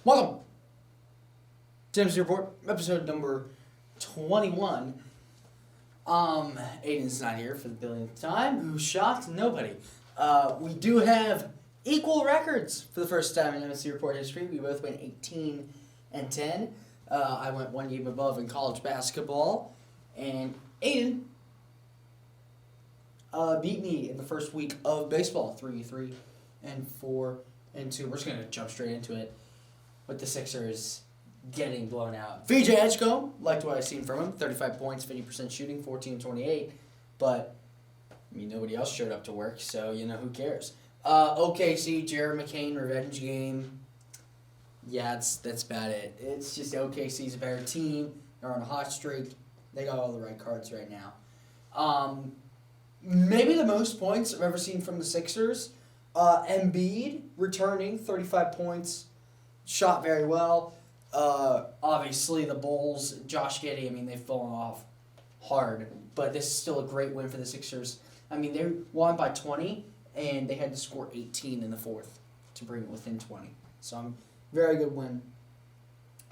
Welcome to MC Report, episode number 21. Aiden's not here for the billionth time. Who's shocked? Nobody. We do have equal records for the first time in MC Report history. We both went 18 and 10. I went one game above in college basketball, and Aiden beat me in the first week of baseball, 3-3 and 4-2. We're just gonna jump straight into it with the Sixers getting blown out. VJ Edgecombe, liked what I've seen from him. 35 points, 50% shooting, 14-28. But, I mean, nobody else showed up to work, so, who cares? OKC, Jared McCain, revenge game. Yeah, that's about it. It's just OKC's a better team. They're on a hot streak. They got all the right cards right now. Maybe the most points I've ever seen from the Sixers. Embiid returning, 35 points. Shot very well. Obviously, the Bulls, Josh Giddey, they've fallen off hard. But this is still a great win for the Sixers. They won by 20, and they had to score 18 in the fourth to bring it within 20. So, very good win,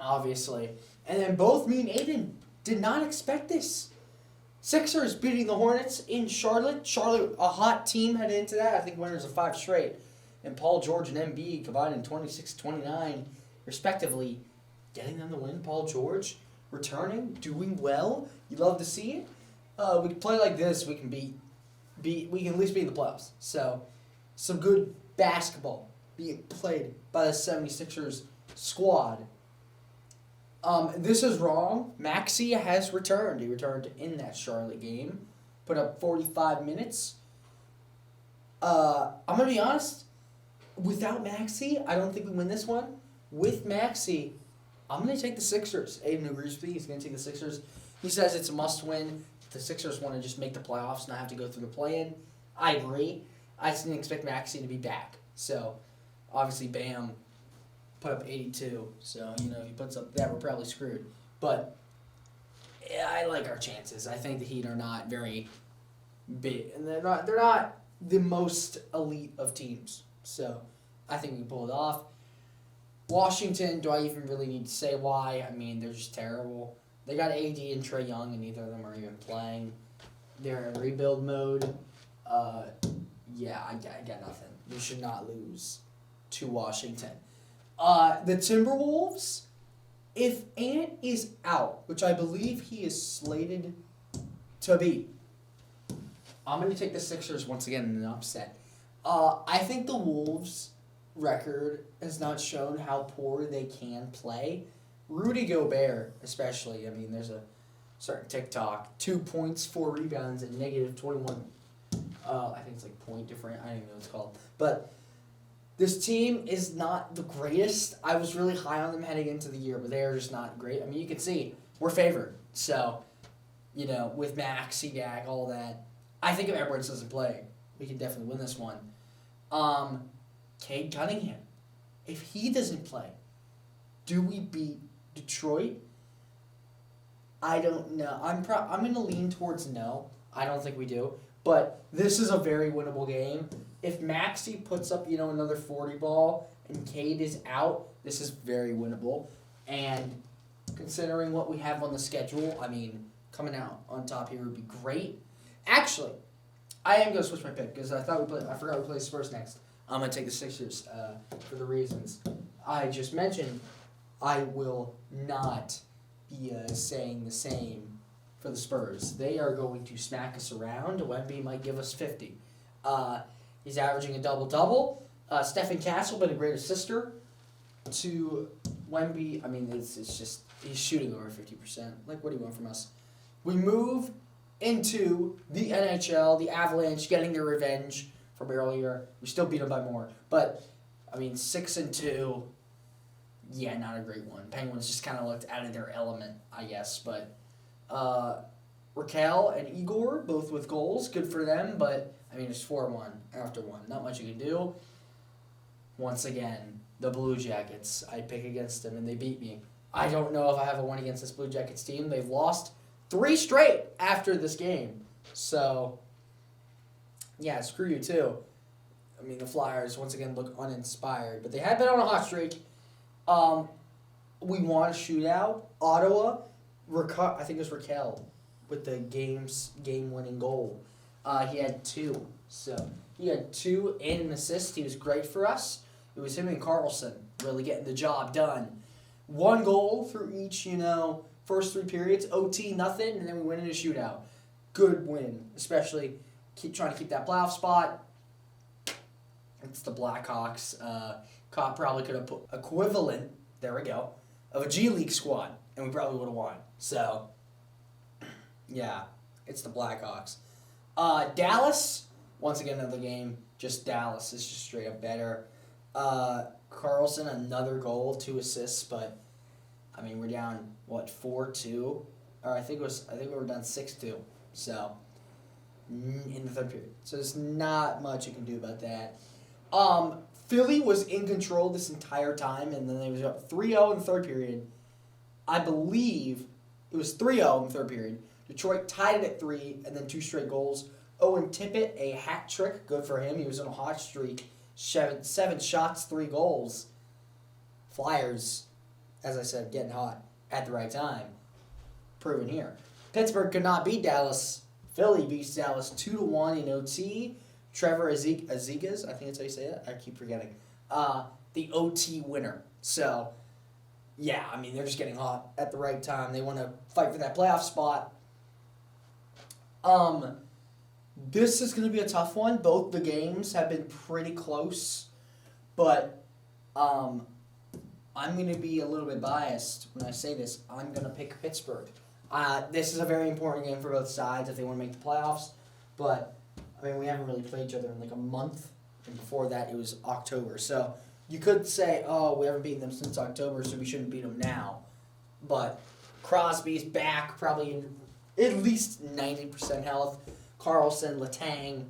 obviously. And then both me and Aiden did not expect this. Sixers beating the Hornets in Charlotte. Charlotte, a hot team headed into that. I think winners of 5 straight. And Paul George and Embiid combined in 26-29, respectively, getting them the win. Paul George returning, doing well. You love to see it. We can play like this. We can we can at least be in the playoffs. So, some good basketball being played by the 76ers squad. This is wrong. Maxey has returned. He returned in that Charlotte game. Put up 45 minutes. I'm going to be honest. Without Maxey, I don't think we win this one. With Maxey, I'm going to take the Sixers. Aiden agrees with me. He's going to take the Sixers. He says it's a must-win. The Sixers want to just make the playoffs, not have to go through the play-in. I agree. I just didn't expect Maxey to be back. So, obviously, Bam put up 82. So, if he puts up that, we're probably screwed. But yeah, I like our chances. I think the Heat are not very big. And they're not the most elite of teams. So, I think we can pull it off. Washington, do I even really need to say why? They're just terrible. They got AD and Trae Young, and neither of them are even playing. They're in rebuild mode. Yeah, I got nothing. We should not lose to Washington. The Timberwolves, if Ant is out, which I believe he is slated to be, I'm going to take the Sixers once again in an upset. I think the Wolves' record has not shown how poor they can play. Rudy Gobert, especially. There's a certain TikTok. 2 points, 4 rebounds, and negative 21. I think it's like point different. I don't even know what it's called. But this team is not the greatest. I was really high on them heading into the year, but they're just not great. You can see we're favored. So, with Max, Seagag, all that. I think if Edwards doesn't play, we can definitely win this one. Cade Cunningham, if he doesn't play, do we beat Detroit? I don't know. I'm going to lean towards no. I don't think we do. But this is a very winnable game. If Maxey puts up, another 40 ball and Cade is out, this is very winnable. And considering what we have on the schedule, coming out on top here would be great. Actually, I am going to switch my pick because I forgot we play Spurs next. I'm going to take the Sixers for the reasons I just mentioned. I will not be saying the same for the Spurs. They are going to smack us around. Wemby might give us 50. He's averaging a double-double. Stephen Castle been a great assister to Wemby. It's just he's shooting over 50%. What do you want from us? We move into the NHL, the Avalanche getting their revenge from earlier. We still beat them by more. But, 6-2, yeah, not a great one. Penguins just kind of looked out of their element, I guess. But Raquel and Igor, both with goals. Good for them, but, it's 4-1 after one. Not much you can do. Once again, the Blue Jackets. I pick against them, and they beat me. I don't know if I have a win against this Blue Jackets team. They've lost 3 straight after this game. So, yeah, screw you too. The Flyers, once again, look uninspired. But they have been on a hot streak. We want a shootout. Ottawa, I think it was Raquel with the game-winning goal. He had 2. So he had 2 and an assist. He was great for us. It was him and Kolstin really getting the job done. 1 goal through each, first 3 periods. OT, nothing, and then we went in a shootout. Good win, especially trying to keep that playoff spot. It's the Blackhawks. Cop probably could have put equivalent, there we go, of a G League squad, and we probably would have won. So, yeah, it's the Blackhawks. Dallas, once again, another game. Just Dallas is just straight up better. Kolstin, another goal, 2 assists, but I mean we're down 4-2, or I think we were down 6-2. So in the third period, so there's not much you can do about that. Philly was in control this entire time, and then they was up 3-0 in the third period. I believe it was 3-0 in the third period. Detroit tied it at 3, and then 2 straight goals. Owen Tippett, a hat trick, good for him. He was on a hot streak. 7 shots, 3 goals. Flyers, as I said, getting hot at the right time. Proven here. Pittsburgh could not beat Dallas. Philly beats Dallas 2-1 in OT. Trevor Azigas, I think that's how you say it. I keep forgetting. The OT winner. So, yeah, I mean, they're just getting hot at the right time. They want to fight for that playoff spot. This is going to be a tough one. Both the games have been pretty close, but I'm going to be a little bit biased when I say this. I'm going to pick Pittsburgh. This is a very important game for both sides if they want to make the playoffs, but I mean, we haven't really played each other in like a month, and before that it was October. So you could say, oh, we haven't beaten them since October, so we shouldn't beat them now. But Crosby's back, probably in at least 90% health. Kolstin, Letang,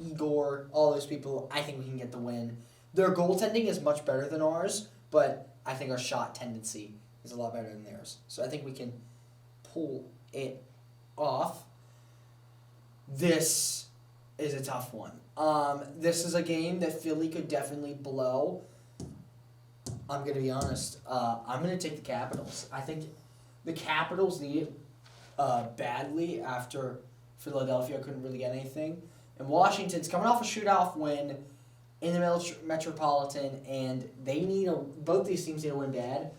Igor, all those people, I think we can get the win. Their goaltending is much better than ours, but I think our shot tendency is a lot better than theirs. So I think we can pull it off. This is a tough one. This is a game that Philly could definitely blow. I'm going to be honest. I'm going to take the Capitals. I think the Capitals need it badly after Philadelphia couldn't really get anything. And Washington's coming off a shootout win in the Metropolitan, and they need both these teams need to win bad.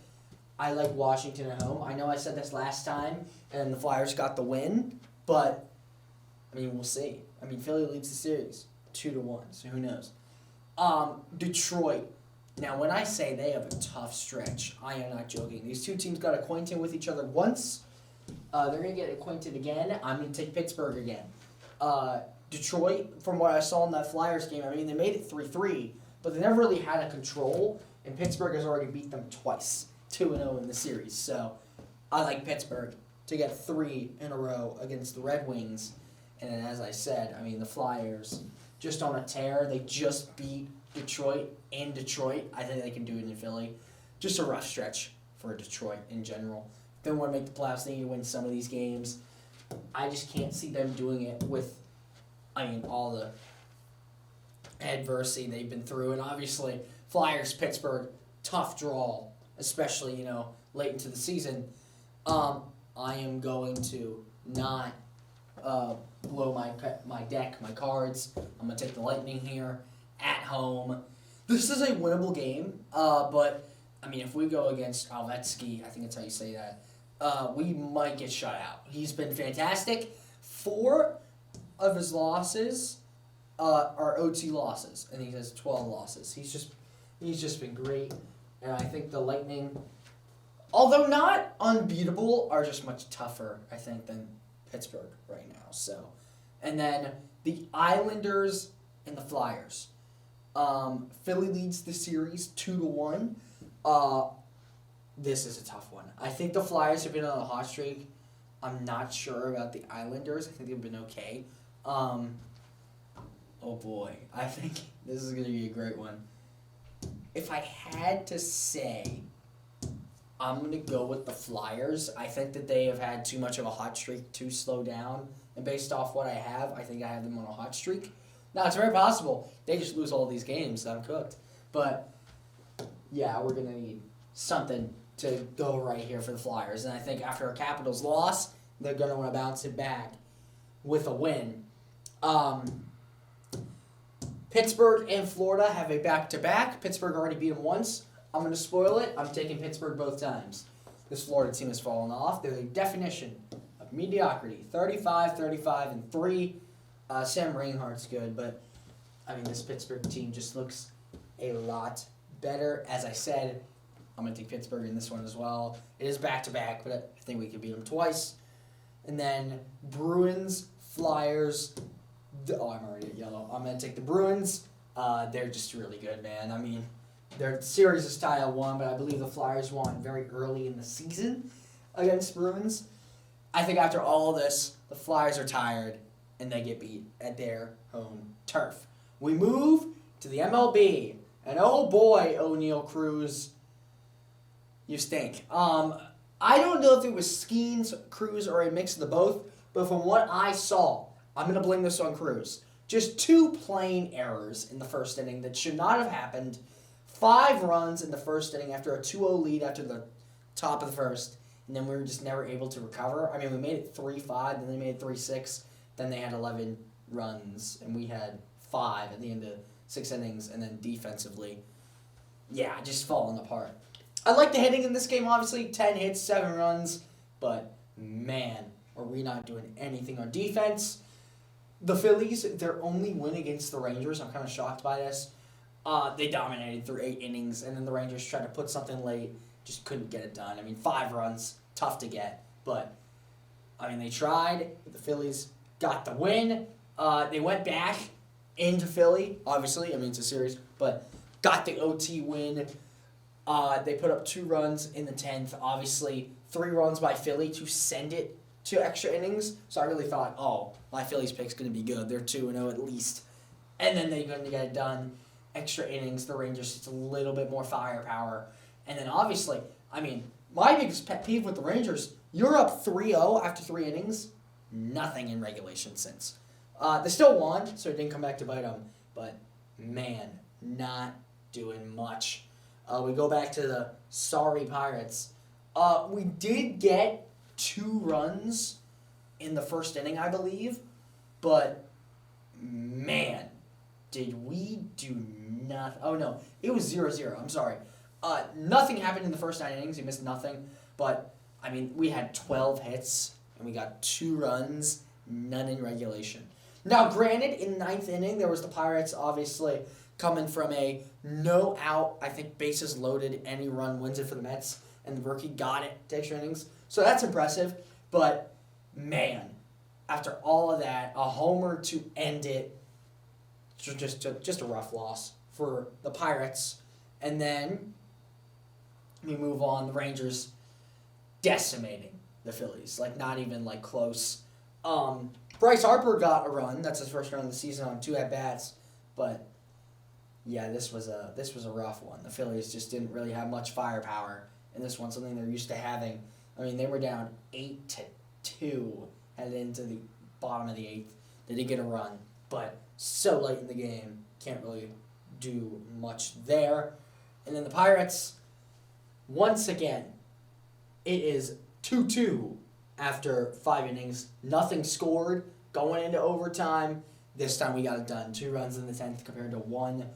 I like Washington at home. I know I said this last time, and the Flyers got the win, but I mean, we'll see. I mean, Philly leads the series 2-1, so who knows? Detroit. Now, when I say they have a tough stretch, I am not joking. These two teams got acquainted with each other once. They're going to get acquainted again. I'm going to take Pittsburgh again. Detroit, from what I saw in that Flyers game, I mean, they made it 3-3, but they never really had a control, and Pittsburgh has already beat them twice, 2-0 in the series. So I like Pittsburgh to get 3 in a row against the Red Wings. And then, as I said, I mean, the Flyers, just on a tear. They just beat Detroit in Detroit. I think they can do it in Philly. Just a rough stretch for Detroit in general. If they want to make the playoffs, they need to win some of these games. I just can't see them doing it with, I mean, all the adversity they've been through. And obviously, Flyers, Pittsburgh, tough draw, especially, late into the season. I am going to not blow my deck, my cards. I'm going to take the Lightning here at home. This is a winnable game, but, I mean, if we go against Ovechkin, I think that's how you say that, we might get shut out. He's been fantastic. 4 of his losses are OT losses, and he has 12 losses. He's just been great, and I think the Lightning, although not unbeatable, are just much tougher, I think, than Pittsburgh right now. So, and then the Islanders and the Flyers. Philly leads the series 2-1. This is a tough one. I think the Flyers have been on a hot streak. I'm not sure about the Islanders. I think they've been okay. Oh boy, I think this is going to be a great one. If I had to say, I'm going to go with the Flyers. I think that they have had too much of a hot streak to slow down. And based off what I have, I think I have them on a hot streak. Now, it's very possible they just lose all these games. I'm cooked. But, yeah, we're going to need something to go right here for the Flyers. And I think after a Capitals loss, they're going to want to bounce it back with a win. Pittsburgh and Florida have a back-to-back. Pittsburgh already beat them once. I'm going to spoil it. I'm taking Pittsburgh both times. This Florida team has fallen off. They're the definition of mediocrity. 35, 35, and 3. Sam Reinhart's good, but I mean, this Pittsburgh team just looks a lot better. As I said, I'm going to take Pittsburgh in this one as well. It is back-to-back, but I think we could beat them twice. And then Bruins, Flyers. Oh, I'm already at yellow. I'm going to take the Bruins. They're just really good, man. I mean, their series is tied at 1, but I believe the Flyers won very early in the season against Bruins. I think after all this, the Flyers are tired, and they get beat at their home turf. We move to the MLB. And oh boy, O'Neal Cruz, you stink. I don't know if it was Skeens, Cruz, or a mix of the both, but from what I saw, I'm going to blame this on Cruz. Just 2 plain errors in the first inning that should not have happened. 5 runs in the first inning after a 2-0 lead after the top of the first, and then we were just never able to recover. I mean, we made it 3-5, then they made it 3-6, then they had 11 runs, and we had 5 at the end of 6 innings, and then defensively, yeah, just falling apart. I like the hitting in this game, obviously. 10 hits, 7 runs, but man, are we not doing anything on defense. The Phillies, their only win against the Rangers, I'm kind of shocked by this. They dominated through 8 innings, and then the Rangers tried to put something late, just couldn't get it done. I mean, 5 runs, tough to get, but, I mean, they tried. The Phillies got the win. They went back into Philly, obviously. I mean, it's a series, but got the OT win. They put up 2 runs in the 10th. Obviously, 3 runs by Philly to send it to extra innings. So I really thought, oh, my Phillies pick's going to be good. They're 2-0 at least. And then they're going to get it done. Extra innings, the Rangers just a little bit more firepower. And then obviously, I mean, my biggest pet peeve with the Rangers, you're up 3-0 after 3 innings. Nothing in regulation since. They still won, so it didn't come back to bite them. But, man, not doing much. We go back to the sorry Pirates. We did get 2 runs in the first inning, I believe. But, man, did we do nothing. Oh, no, it was 0-0. I'm sorry. Nothing happened in the first 9 innings. We missed nothing. But, I mean, we had 12 hits, and we got 2 runs, none in regulation. Now, granted, in the 9th inning, there was the Pirates, obviously, coming from a no-out, I think bases loaded, any run wins it for the Mets, and the rookie got it to extra innings. So that's impressive. But, man, after all of that, a homer to end it, just a rough loss for the Pirates. And then we move on. The Rangers decimating the Phillies. Like, not even, like, close. Bryce Harper got a run. That's his first run of the season on 2 at-bats. But, yeah, this was a rough one. The Phillies just didn't really have much firepower in this one, something they're used to having. I mean, they were down 8-2 headed into the bottom of the 8th. They did get a run, but so late in the game, can't really do much there. And then the Pirates, once again, it is 2-2 after 5 innings. Nothing scored going into overtime. This time we got it done. 2 runs in the 10th compared to 1.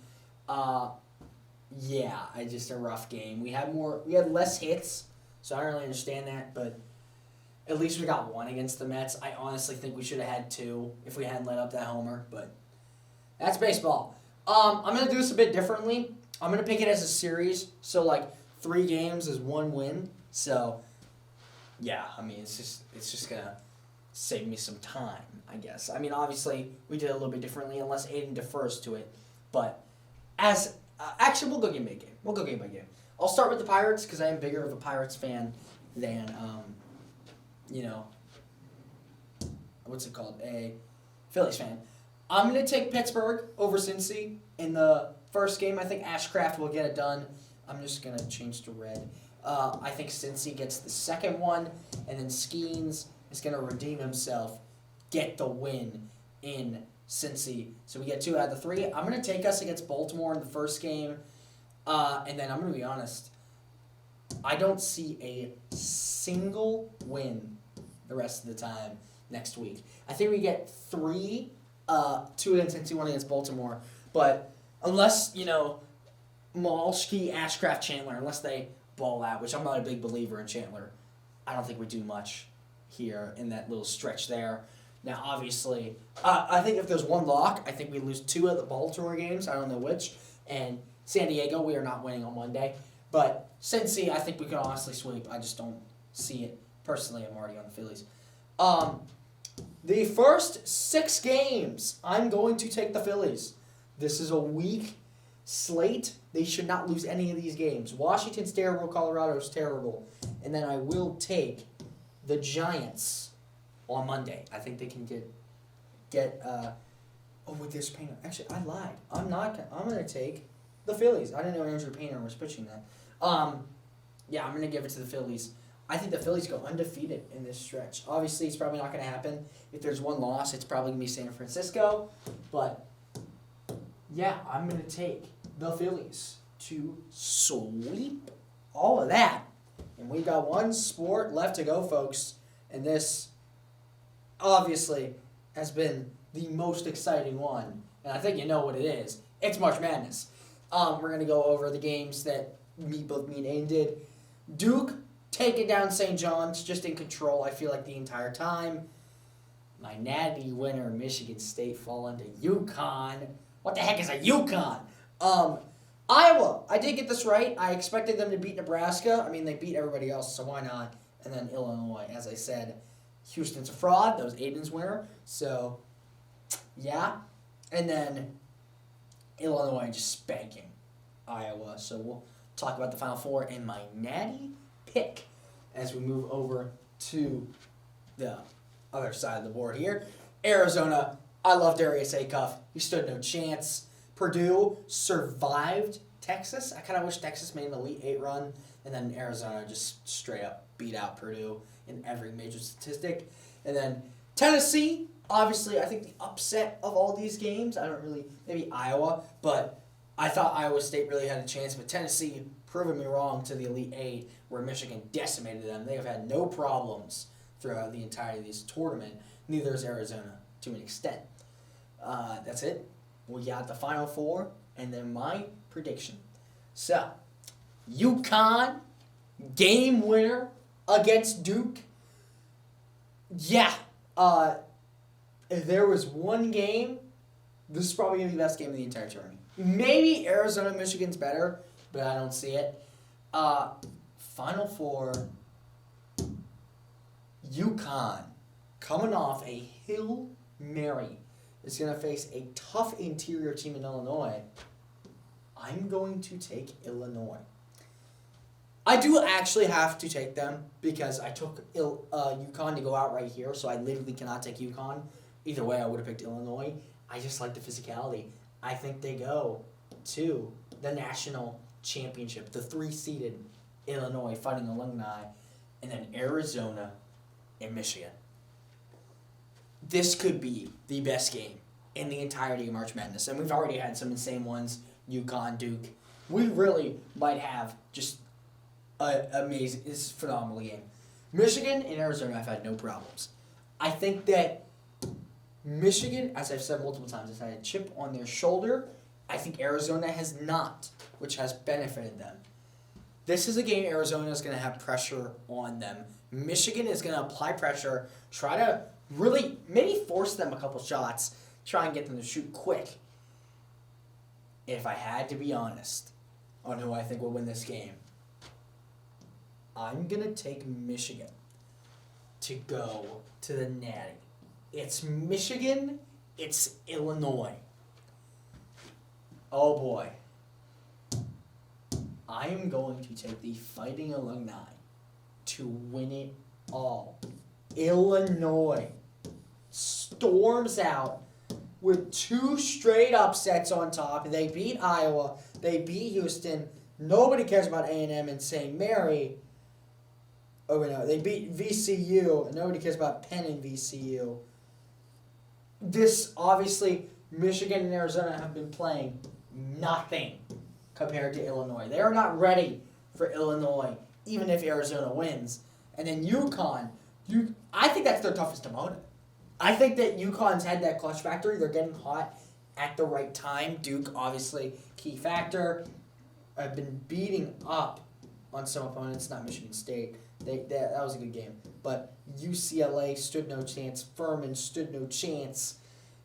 Yeah, just a rough game. We had less hits, so I don't really understand that, but at least we got 1 against the Mets. I honestly think we should have had 2 if we hadn't let up that homer, but that's baseball. I'm going to do this a bit differently. I'm going to pick it as a series, so like 3 games is 1 win. So, yeah, I mean, it's just going to save me some time, I guess. I mean, obviously, we did it a little bit differently unless Aiden defers to it. But actually, we'll go game by game. We'll go game by game. I'll start with the Pirates because I am bigger of a Pirates fan than, what's it called? A Phillies fan. I'm going to take Pittsburgh over Cincy in the first game. I think Ashcraft will get it done. I'm just going to change to red. I think Cincy gets the second one, and then Skeens is going to redeem himself, get the win in Cincy. So we get 2 out of the 3. I'm going to take us against Baltimore in the first game. And then I'm going to be honest, I don't see a single win the rest of the time next week. I think we get 3, 2 against NC, 1 against Baltimore. But unless, Malski, Ashcraft, Chandler, unless they ball out, which I'm not a big believer in Chandler, I don't think we do much here in that little stretch there. Now, obviously, I think if there's one lock, I think we lose 2 of the Baltimore games. I don't know which. And San Diego, we are not winning on Monday. But Cincy, I think we can honestly sweep. I just don't see it. Personally, I'm already on the Phillies. The first 6 games, I'm going to take the Phillies. This is a weak slate. They should not lose any of these games. Washington's terrible. Colorado's terrible. And then I will take the Giants on Monday. I think they can get with this Painter. Actually, I lied. I'm going to take the Phillies. I didn't know Andrew Painter was pitching that. I'm going to give it to the Phillies. I think the Phillies go undefeated in this stretch. Obviously, it's probably not going to happen. If there's one loss, it's probably going to be San Francisco. But, I'm going to take the Phillies to sweep all of that. And we got one sport left to go, folks. And this, obviously, has been the most exciting one. And I think you know what it is. It's March Madness. We're going to go over the games that both me and Aiden did. Duke taking down St. John's, just in control, I feel like, the entire time. My natty winner, Michigan State, falling to UConn. What the heck is a UConn? Iowa, I did get this right. I expected them to beat Nebraska. I mean, they beat everybody else, so why not? And then Illinois, as I said. Houston's a fraud. That was Aiden's winner. So, And then Illinois just spanking Iowa. So we'll talk about the Final Four and my natty pick as we move over to the other side of the board here. Arizona, I love Darius Acuff. He stood no chance. Purdue survived Texas. I kind of wish Texas made an Elite 8 run, and then Arizona just straight up beat out Purdue in every major statistic. And then Tennessee, obviously, I think the upset of all these games, maybe Iowa, but I thought Iowa State really had a chance, but Tennessee proving me wrong to the Elite 8, where Michigan decimated them. They have had no problems throughout the entirety of this tournament. Neither has Arizona, to an extent. That's it. We got the Final Four, and then my prediction. So, UConn, game winner against Duke. If there was one game, this is probably going to be the best game of the entire tournament. Maybe Arizona, Michigan's better, but I don't see it. Final Four, UConn, coming off a Hail Mary, is going to face a tough interior team in Illinois. I'm going to take Illinois. I do actually have to take them because I took UConn to go out right here, so I literally cannot take UConn. Either way, I would have picked Illinois. I just like the physicality. I think they go to the national championship, the 3-seeded Illinois Fighting Alumni, and then Arizona and Michigan. This could be the best game in the entirety of March Madness, and we've already had some insane ones, UConn, Duke. We really might have just amazing, it's a phenomenal game. Michigan and Arizona, I've had no problems. I think that Michigan, as I've said multiple times, has had a chip on their shoulder. I think Arizona has not, which has benefited them. This is a game Arizona is going to have pressure on them. Michigan is going to apply pressure, try to really maybe force them a couple shots, try and get them to shoot quick. If I had to be honest on who I think will win this game, I'm going to take Michigan to go to the Natty. It's Michigan, it's Illinois. Oh boy. I am going to take the Fighting Alumni to win it all. Illinois storms out with 2 straight upsets on top. They beat Iowa. They beat Houston. Nobody cares about A&M and St. Mary. Oh, wait, no. They beat VCU. Nobody cares about Penn and VCU. This, obviously, Michigan and Arizona have been playing nothing compared to Illinois. They are not ready for Illinois, even if Arizona wins. And then UConn, I think that's their toughest opponent. I think that UConn's had that clutch factory. They're getting hot at the right time. Duke, obviously, key factor. I've been beating up on some opponents, not Michigan State. That was a good game. But UCLA stood no chance. Furman stood no chance.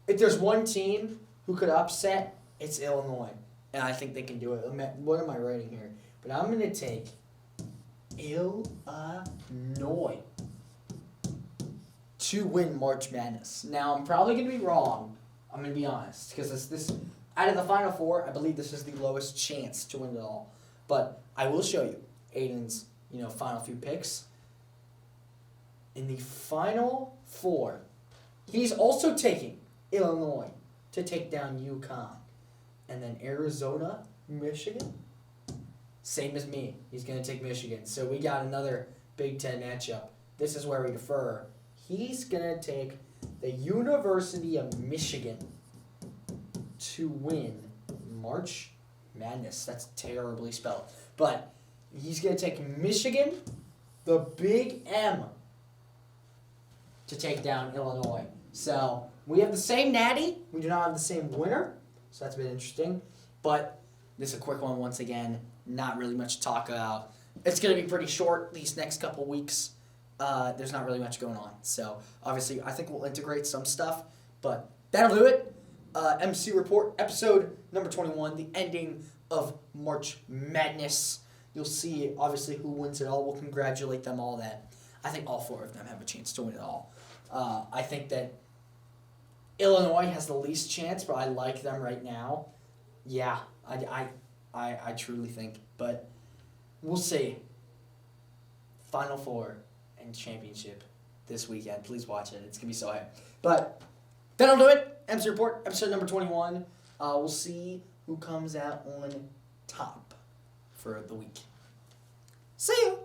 If there's one team who could upset, it's Illinois. And I think they can do it. What am I writing here? But I'm going to take Illinois to win March Madness. Now, I'm probably going to be wrong. I'm going to be honest. Because this out of the Final Four, I believe this is the lowest chance to win it all. But I will show you Aiden's final few picks. In the Final Four, he's also taking Illinois to take down UConn. And then Arizona, Michigan. Same as me. He's going to take Michigan. So we got another Big Ten matchup. This is where we defer. He's going to take the University of Michigan to win March Madness. That's terribly spelled. But he's going to take Michigan, the Big M, to take down Illinois. So we have the same natty. We do not have the same winner. So that's been interesting. But this is a quick one once again. Not really much to talk about. It's going to be pretty short these next couple weeks. There's not really much going on. So obviously I think we'll integrate some stuff. But that'll do it. MC Report, episode number 21, the ending of March Madness. You'll see, obviously, who wins it all. We'll congratulate them all that. I think all four of them have a chance to win it all. I think that Illinois has the least chance, but I like them right now. Yeah, I truly think. But we'll see. Final Four and championship this weekend. Please watch it. It's going to be so hype. But that'll do it. MC Report, episode number 21. We'll see who comes out on top for the week. See you.